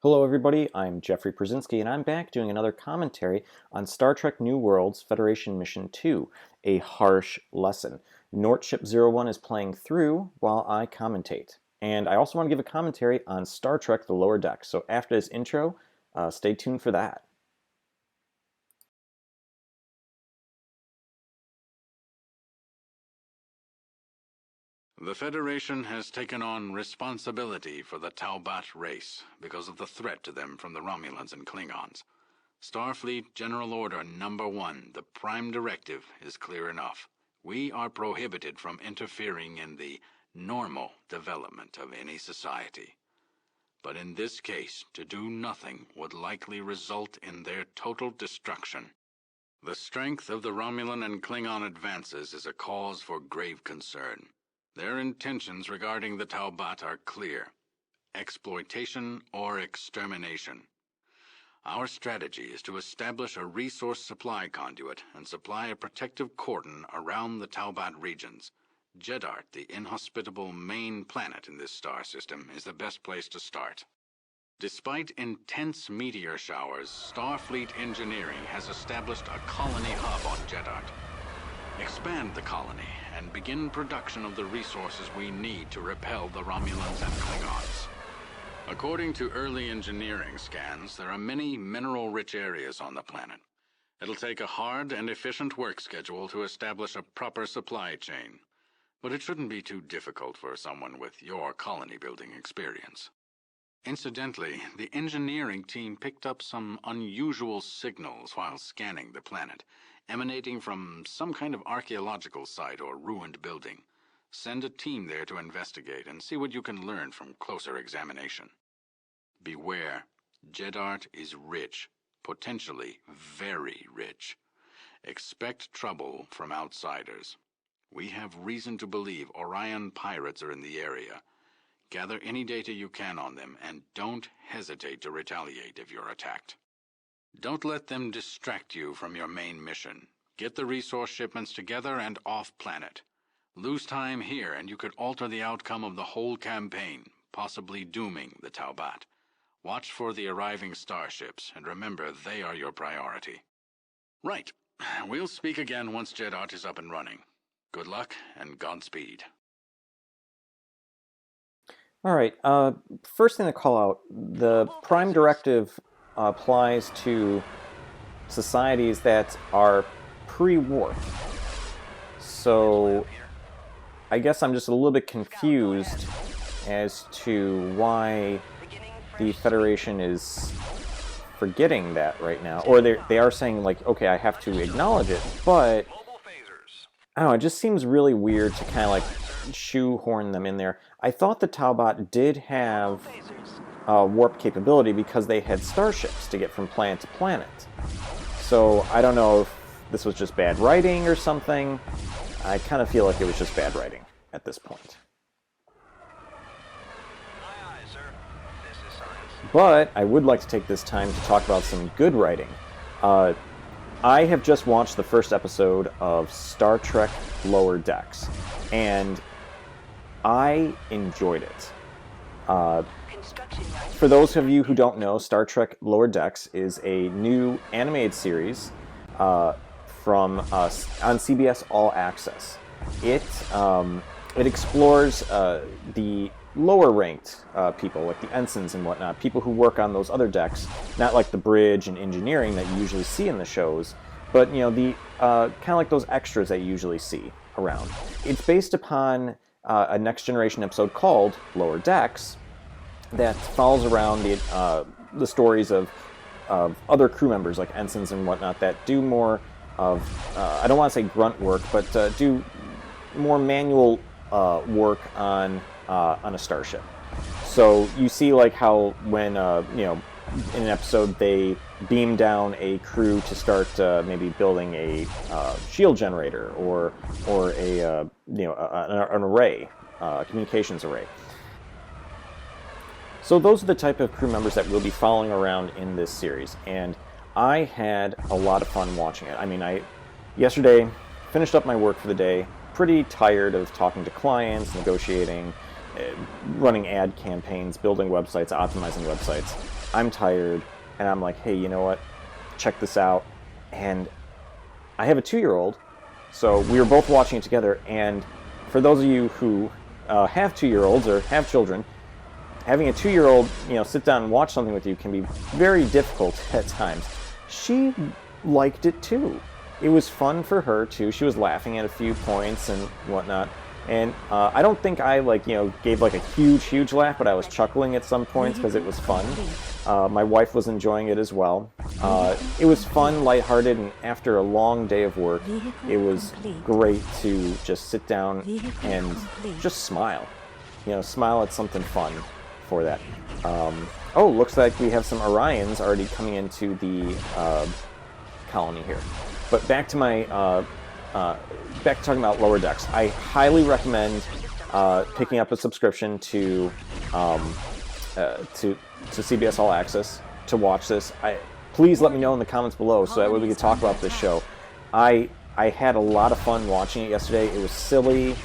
Hello everybody, I'm Jeffrey Przinski, and I'm back doing another commentary on Star Trek New Worlds Federation Mission 2, A Harsh Lesson. Nortship 01 is playing through while I commentate. And I also want to give a commentary on Star Trek The Lower Decks, so after this intro, stay tuned for that. The Federation has taken on responsibility for the Taubat race because of the threat to them from the Romulans and Klingons. Starfleet General Order Number 1, the Prime Directive, is clear enough. We are prohibited from interfering in the normal development of any society. But in this case, to do nothing would likely result in their total destruction. The strength of the Romulan and Klingon advances is a cause for grave concern. Their intentions regarding the Taubat are clear: exploitation or extermination. Our strategy is to establish a resource supply conduit and supply a protective cordon around the Taubat regions. Jedart, the inhospitable main planet in this star system, is the best place to start. Despite intense meteor showers, Starfleet Engineering has established a colony hub on Jedart. Expand the colony and begin production of the resources we need to repel the Romulans and Klingons. According to early engineering scans, there are many mineral-rich areas on the planet. It'll take a hard and efficient work schedule to establish a proper supply chain, but it shouldn't be too difficult for someone with your colony-building experience. Incidentally, the engineering team picked up some unusual signals while scanning the planet, emanating from some kind of archaeological site or ruined building. Send a team there to investigate and see what you can learn from closer examination. Beware, Jedart is rich, potentially very rich. Expect trouble from outsiders. We have reason to believe Orion pirates are in the area. Gather any data you can on them, and don't hesitate to retaliate if you're attacked. Don't let them distract you from your main mission. Get the resource shipments together and off-planet. Lose time here, and you could alter the outcome of the whole campaign, possibly dooming the Taubat. Watch for the arriving starships, and remember they are your priority. Right. We'll speak again once Jedart is up and running. Good luck, and Godspeed. All right, first thing to call out, the Prime Directive applies to societies that are pre-warp. So I guess I'm just a little bit confused as to why the Federation is forgetting that right now. Or they are saying, like, okay, I have to acknowledge it, but I don't know, it just seems really weird to kind of like shoehorn them in there. I thought the Taubat did have warp capability because they had starships to get from planet to planet. So I don't know if this was just bad writing or something. I kind of feel like it was just bad writing at this point. But I would like to take this time to talk about some good writing. I have just watched the first episode of Star Trek Lower Decks, and I enjoyed it. For those of you who don't know, Star Trek Lower Decks is a new animated series on CBS All Access. It explores the lower-ranked people, like the ensigns and whatnot, people who work on those other decks, not like the bridge and engineering that you usually see in the shows, but the kind of like those extras that you usually see around. It's based upon a Next Generation episode called Lower Decks that follows around the stories of other crew members, like ensigns and whatnot, that do more of, I don't want to say grunt work, but do more manual work on a starship. So you see like how when in an episode they beam down a crew to start maybe building a shield generator or an array, a communications array. So those are the type of crew members that we'll be following around in this series, and I had a lot of fun watching it. I mean, yesterday finished up my work for the day, pretty tired of talking to clients, negotiating, running ad campaigns, building websites, optimizing websites. I'm tired, and I'm like, hey, you know what? Check this out. And I have a 2-year-old, so we were both watching it together. And for those of you who have 2-year-olds or have children, having a 2-year-old, sit down and watch something with you can be very difficult at times. She liked it too. It was fun for her too. She was laughing at a few points and whatnot. And I don't think I gave like a huge laugh, but I was chuckling at some points because it was fun. My wife was enjoying it as well. It was fun, lighthearted, and after a long day of work, it was great to just sit down and just smile. Smile at something fun for that. Oh, looks like we have some Orions already coming into the colony here. But back to my back to talking about Lower Decks. I highly recommend picking up a subscription to CBS All Access to watch this. Please let me know in the comments below so that way we can talk about this show. I had a lot of fun watching it yesterday. It was silly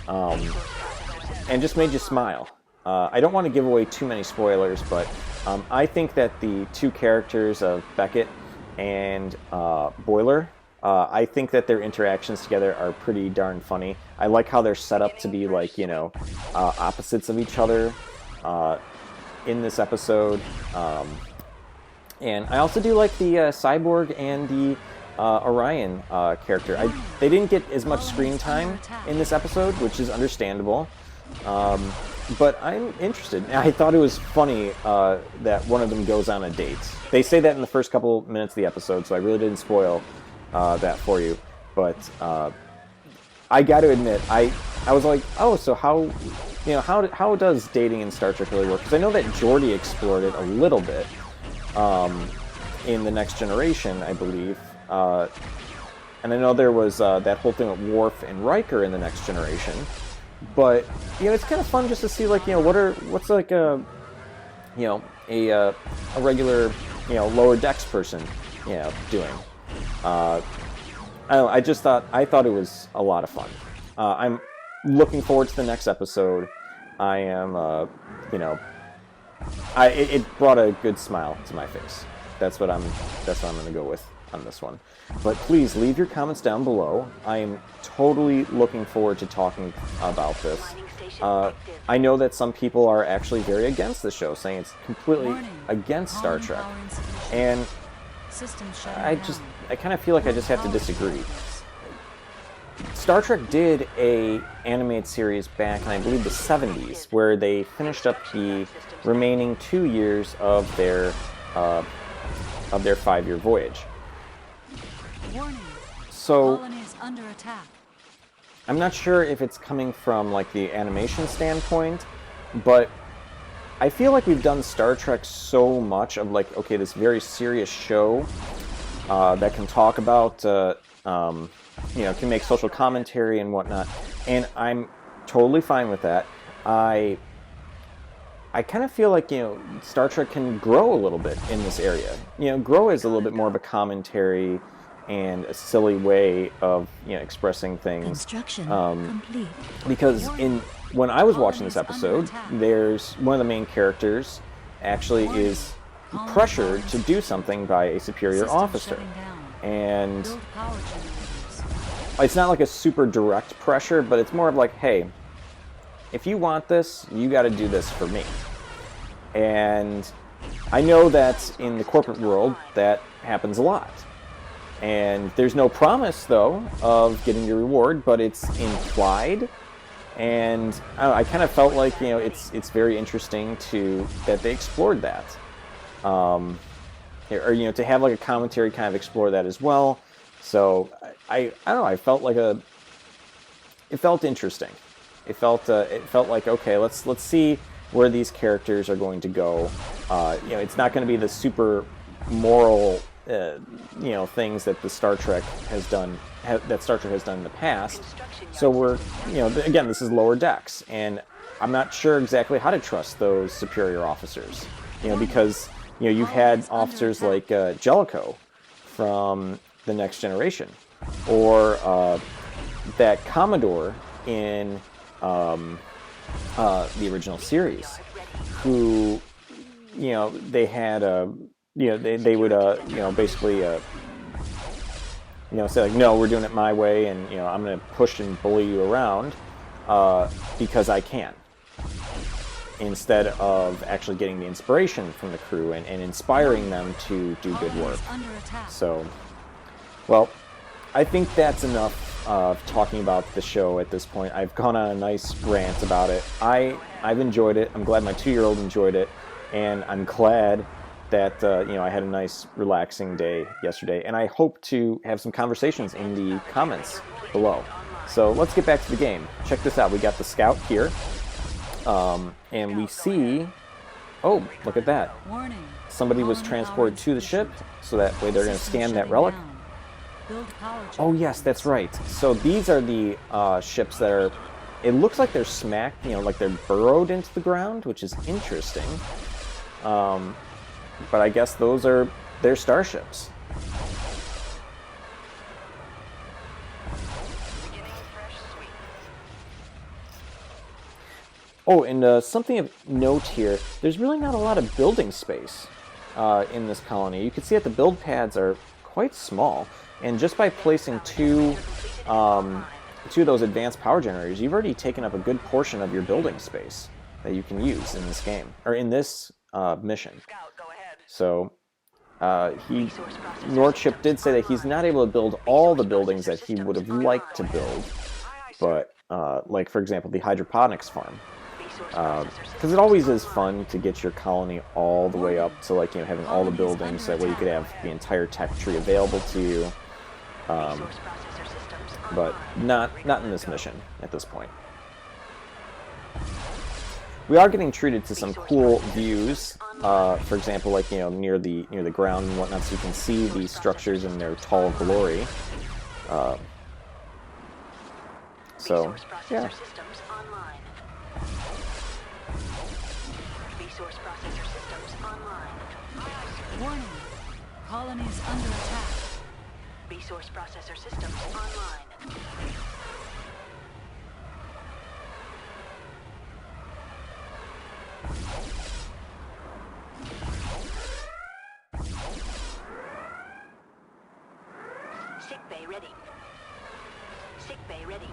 and just made you smile. I don't want to give away too many spoilers, but I think that the two characters of Beckett and Boiler, I think that their interactions together are pretty darn funny. I like how they're set up to be like, opposites of each other in this episode. And I also do like the Cyborg and the Orion character. They didn't get as much screen time in this episode, which is understandable. But I'm interested. I thought it was funny that one of them goes on a date. They say that in the first couple minutes of the episode, so I really didn't spoil that for you. But I got to admit, I was like, oh, so how does dating in Star Trek really work? Because I know that Geordi explored it a little bit in The Next Generation, I believe. And I know there was that whole thing with Worf and Riker in The Next Generation. But it's kind of fun just to see what's like a regular Lower Decks person doing. I don't know, I thought it was a lot of fun. I'm looking forward to the next episode. I am it brought a good smile to my face. That's what I'm going to go with on this one. But please leave your comments down below. I am totally looking forward to talking about this. I know that some people are actually very against the show, saying it's completely against Star Trek. And I kind of feel like I just have to disagree. Star Trek did a animated series back in, I believe, the 70s, where they finished up the remaining 2 years of their 5-year voyage. So I'm not sure if it's coming from like the animation standpoint, but I feel like we've done Star Trek so much of like, okay, this very serious show that can talk about, can make social commentary and whatnot, and I'm totally fine with that. I kind of feel like, Star Trek can grow a little bit in this area. Grow is a little bit more of a commentary and a silly way of expressing things. Construction complete. Because when I was watching this episode, there's one of the main characters actually is pressured to do something by a superior officer, and it's not like a super direct pressure, but it's more of like, hey, if you want this, you got to do this for me. And I know that in the corporate world that happens a lot. And there's no promise, though, of getting your reward, but it's implied. And I kind of felt like, it's very interesting that they explored that. Or to have like a commentary kind of explore that as well. So I don't know, I felt like it felt interesting. It felt like, okay, let's see where these characters are going to go. It's not going to be the super moral things that the Star Trek has done in the past. So we're, again, this is Lower Decks, and I'm not sure exactly how to trust those superior officers. Because you've had officers like Jellicoe from The Next Generation, or that Commodore in the original series, who they had they would basically say like, no, we're doing it my way, and I'm going to push and bully you around because I can, instead of actually getting the inspiration from the crew and inspiring them to do good work. So, well, I think that's enough of talking about the show at this point. I've gone on a nice rant about it. I've enjoyed it. I'm glad my 2-year-old enjoyed it, and I'm glad that I had a nice, relaxing day yesterday. And I hope to have some conversations in the comments below. So let's get back to the game. Check this out. We got the scout here, and we see. Oh, look at that! Somebody was transported to the ship, so that way they're going to scan that relic. Oh yes, that's right. So these are the ships that are, it looks like they're smacked, like they're burrowed into the ground, which is interesting. But I guess those are their starships. Oh, and something of note here, there's really not a lot of building space in this colony. You can see that the build pads are quite small. And just by placing two of those advanced power generators, you've already taken up a good portion of your building space that you can use in this game, or in this mission. So, Nordship did say that he's not able to build all the buildings that he would have liked to build, but, like, for example, the hydroponics farm. Because it always is fun to get your colony all the way up to, like, having all the buildings, so that way you could have the entire tech tree available to you. But not in this mission at this point. We are getting treated to some cool views. For example, like near the ground and whatnot, so you can see these structures in their tall glory. So yeah. Warning. Colony is under attack. Resource processor systems online. Sick bay ready. Sick bay ready.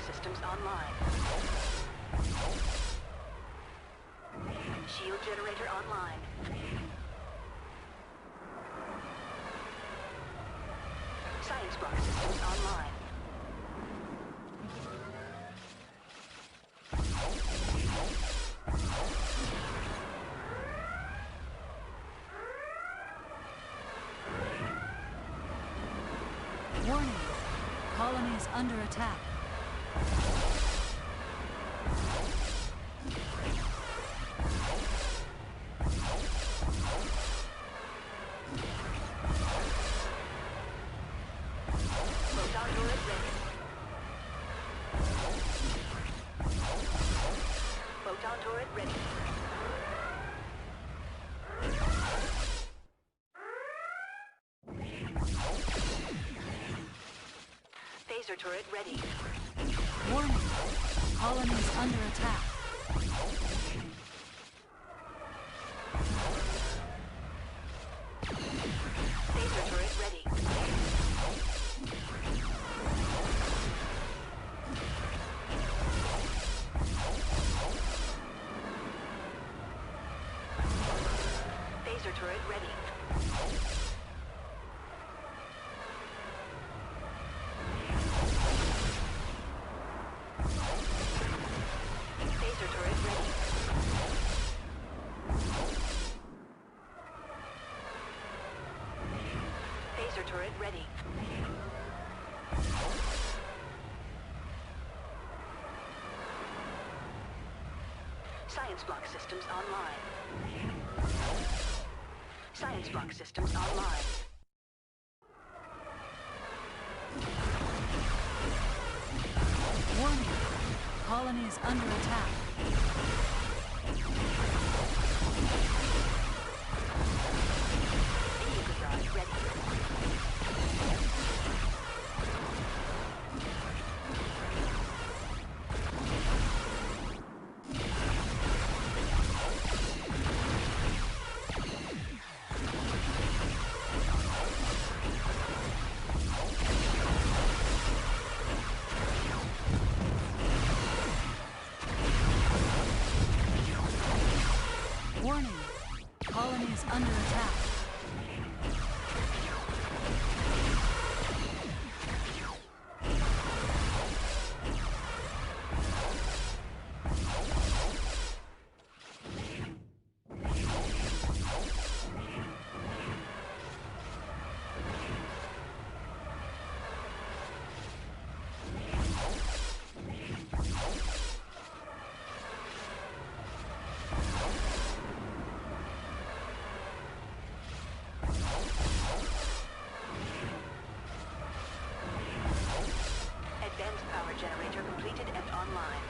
Systems online. Shield generator online. Science block systems online. Warning. Colony is under attack. Phaser turret ready. Warning. Colony is under attack. Phaser turret ready. Phaser turret ready. Phaser turret ready. Science block systems online. Science block systems online. Warning. Colony is under attack. Vehicle drive ready. Warning. Colony is under attack. Advanced power generator completed and online.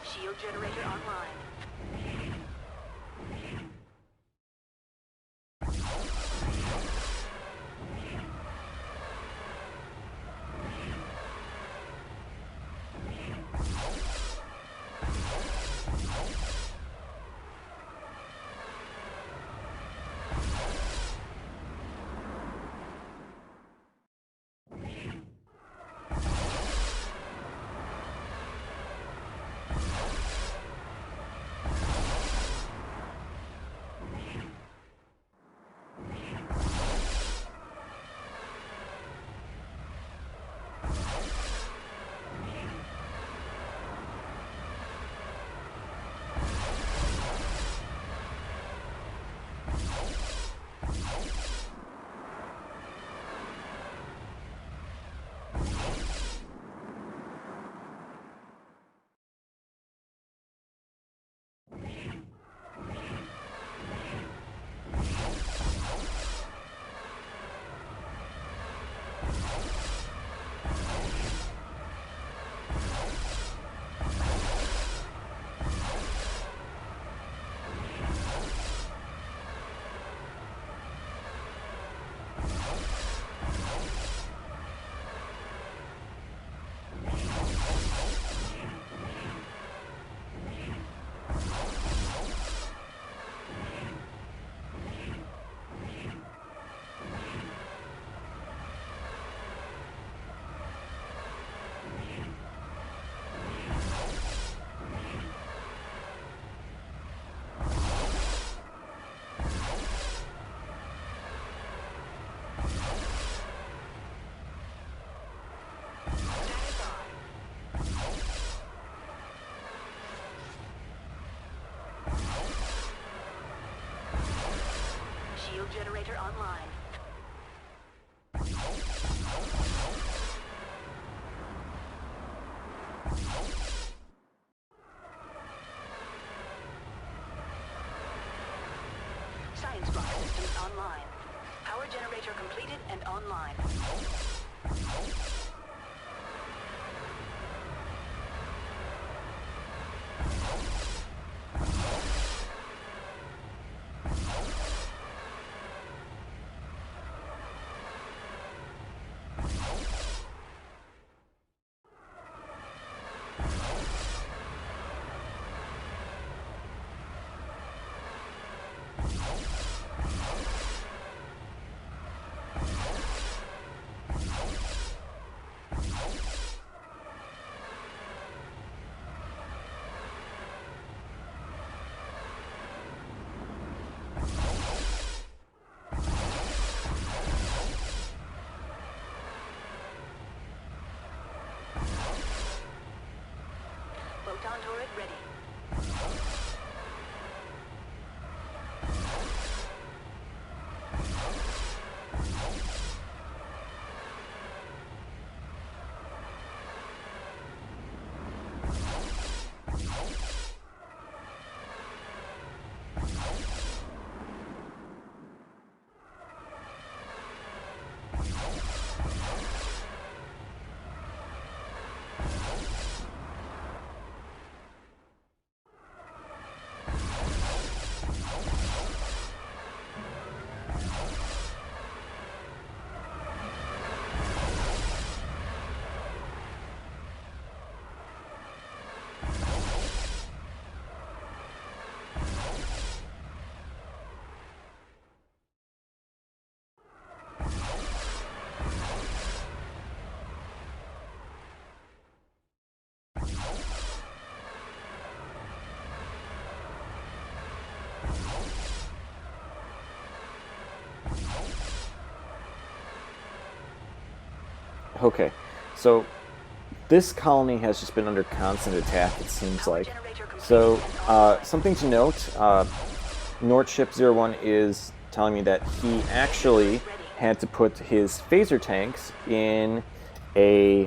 Shield generator online. Shield generator online. Science block systems online. Power generator completed and online. Photon turret ready. Okay, so this colony has just been under constant attack, it seems like. So, something to note, Nortship01 is telling me that he actually had to put his phaser tanks in a,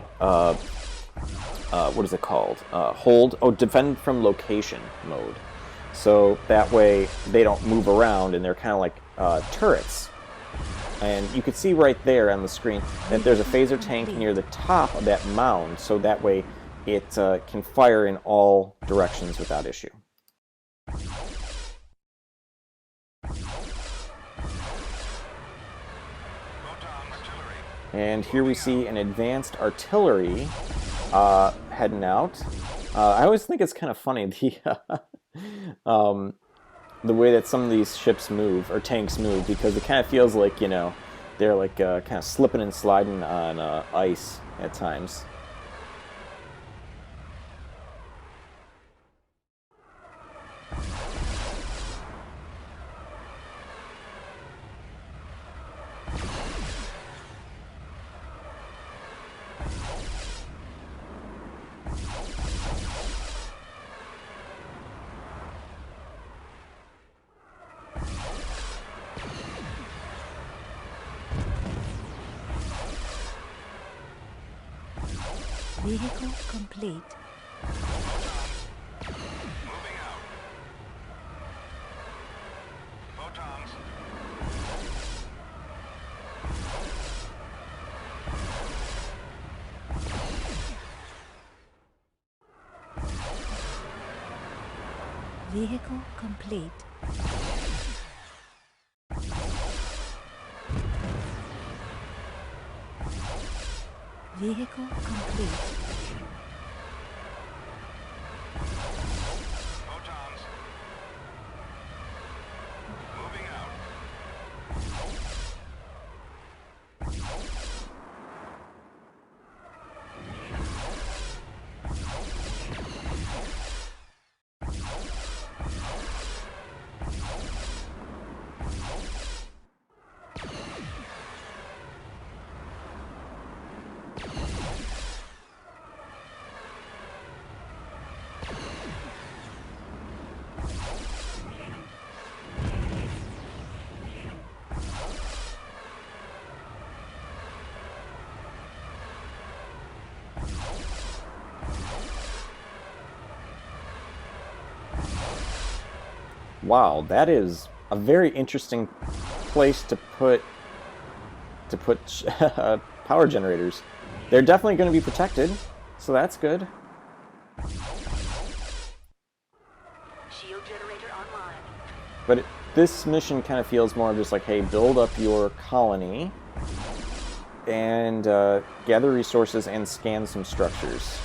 what is it called? Defend from location mode. So that way they don't move around and they're kind of like turrets. And you can see right there on the screen that there's a phaser tank near the top of that mound, so that way it can fire in all directions without issue. And here we see an advanced artillery heading out. I always think it's kind of funny, the way that some of these ships move, or tanks move, because it kind of feels like, you know, they're like kind of slipping and sliding on ice at times. Vehicle complete. Moving out. Photons. Vehicle complete. Vehicle complete. Photons. Moving out. Wow, that is a very interesting place to put power generators. They're definitely going to be protected, so that's good. Shield generator online. But this mission kind of feels more just like, hey, build up your colony and gather resources and scan some structures.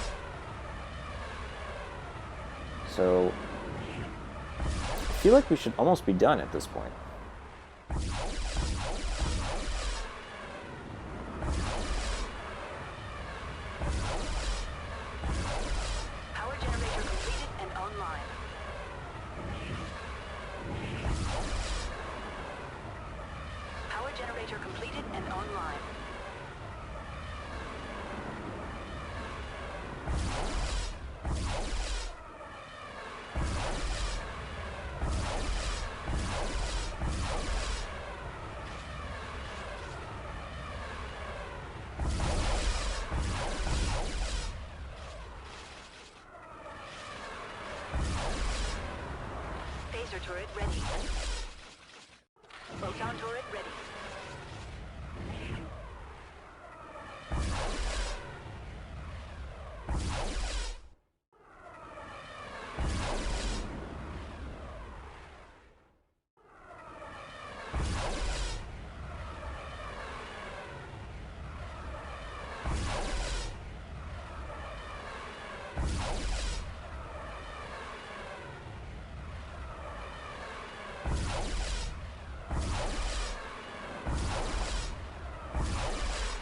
So I feel like we should almost be done at this point. Power generator completed and online. Power generator completed and online. Phaser turret ready. Photon turret ready.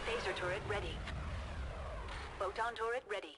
Phaser turret ready. Photon turret ready.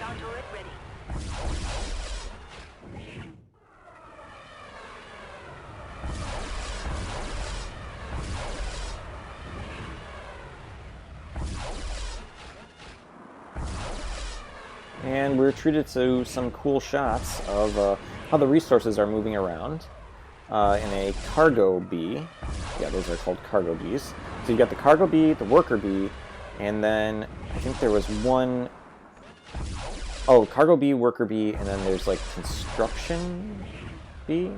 Ground turret ready. And we're treated to some cool shots of how the resources are moving around in a cargo bee. Yeah, those are called cargo bees. So you've got the cargo bee, the worker bee, and then I think there was one... Oh, cargo bee, worker bee, and then there's like construction bee?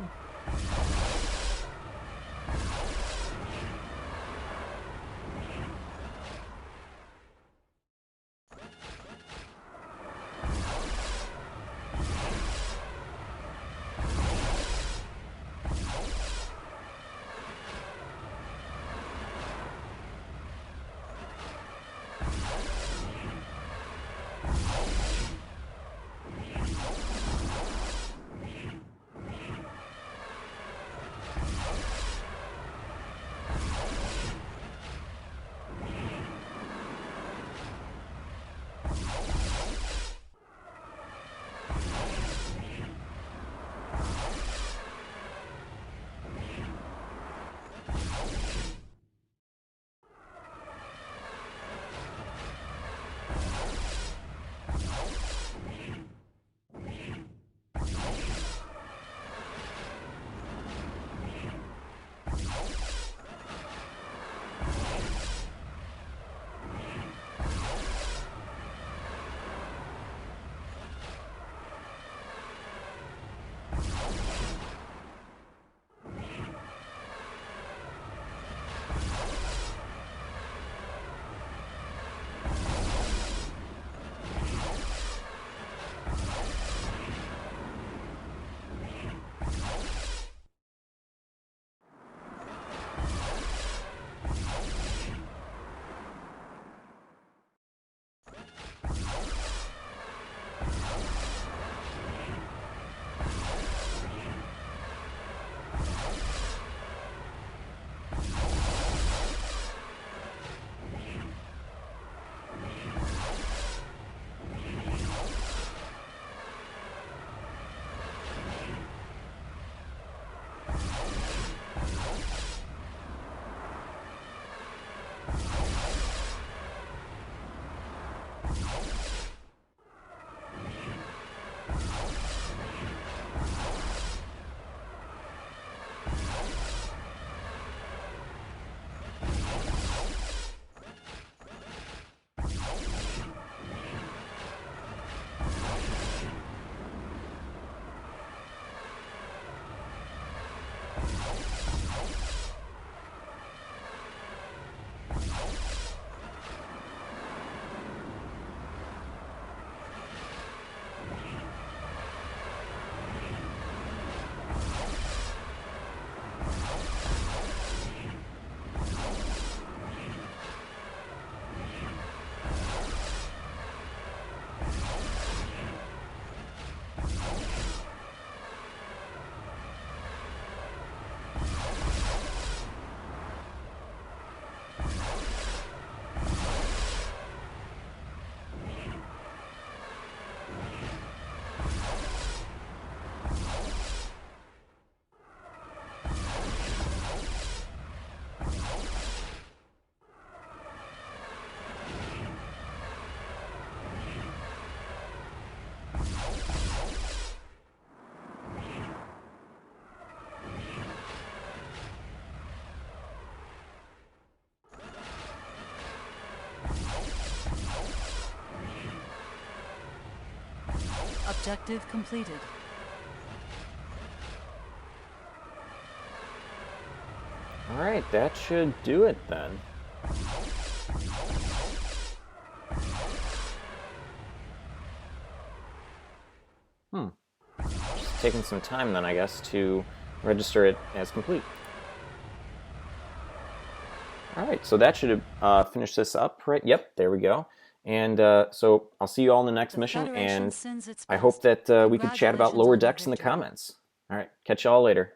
Objective completed. Alright, that should do it then. Just taking some time then, I guess, to register it as complete. Alright, so that should finish this up, right? Yep, there we go. And so I'll see you all in the next mission, Federation and sends its I hope best. that we can chat about Congratulations lower on your decks in the victory. comments. Alright, catch you all later.